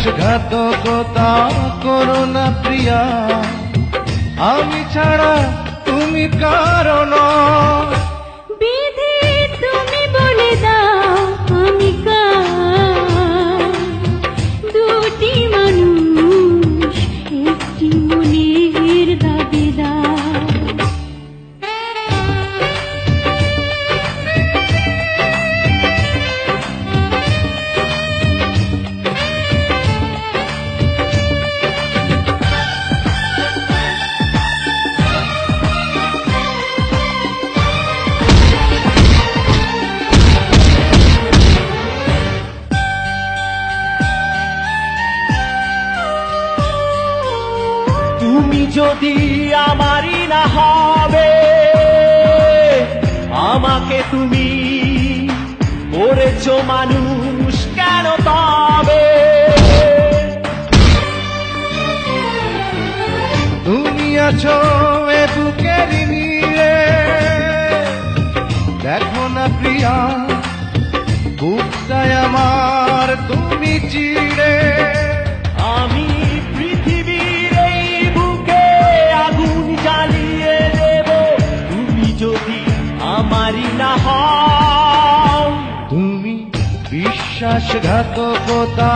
বিশ্বাসঘাতকতা করো না প্রিয়া, আমি ছাড়া তুমি কারো নও। বিধি তুমি বলে দাও আমি কার, দুটি মানুষ একটি মনের দাবিদার। তুমি যদি আমারই না হবে, আমাকে তুমি করেছো মানুষ কেন তবে? তুমি আছো এ বুকের নীড়ে, দেখো না প্রিয়া বুকটায় আমার তুমি চিড়ে। আমি পৃথিবীর এই বুকে আগুন জ্বালিয়ে দেব, তুমি যদি আমারই না হও। তুমি বিশ্বাসঘাতকতা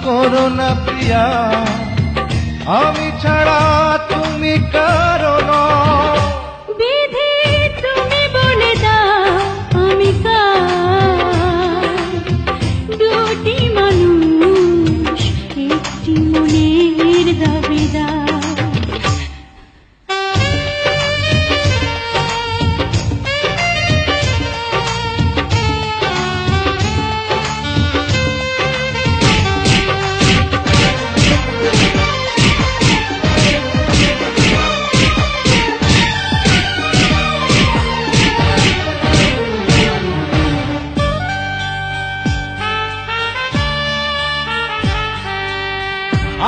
করো না প্রিয়া, আমি ছাড়া তুমি কারো নও। বিধি তুমি বলে দাও আমি কার, দুটি মানুষ একটি মনের দাবিদার।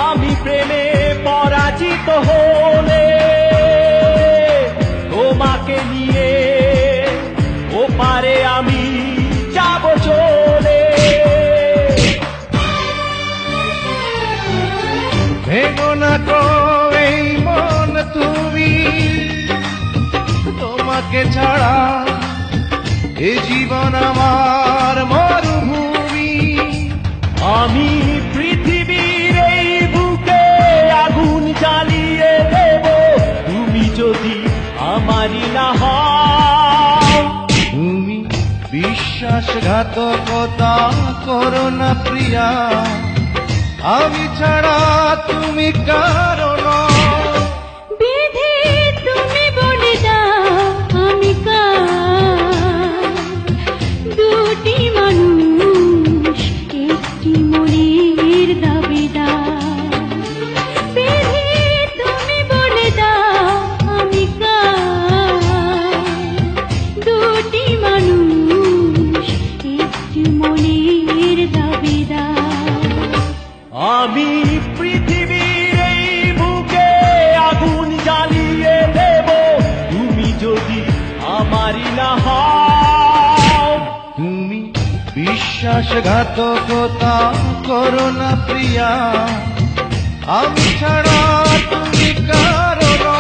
আমি প্রেমে পরাজিত হলে তোমাকে নিয়ে ওপারে আমি যাব চলে। ভেঙো না গো এই মন তুমি, তোমাকে ছাড়া এ জীবন আমার মরুভূমি। আমি পৃথিবীর এই বুকে আগুন জ্বালিয়ে দেব, তুমি যদি আমারই না হও। তুমি বিশ্বাসঘাতকতা করো না প্রিয়া, আমি ছাড়া তুমি কারো নও। বিধি তুমি বলে দাও আমি কার, দুটি মানুষ একটি মনের দাবিদার। বিধি তুমি বলে দাও আমি কার, দুটি মানুষ একটি মনের দাবিদার। আমি পৃথিবীর এই বুকে আগুন জ্বালিয়ে দেব, তুমি যদি আমারই না হও। তুমি বিশ্বাসঘাতকতা করো না প্রিয়া, আমি ছাড়া তুমি কারো নও।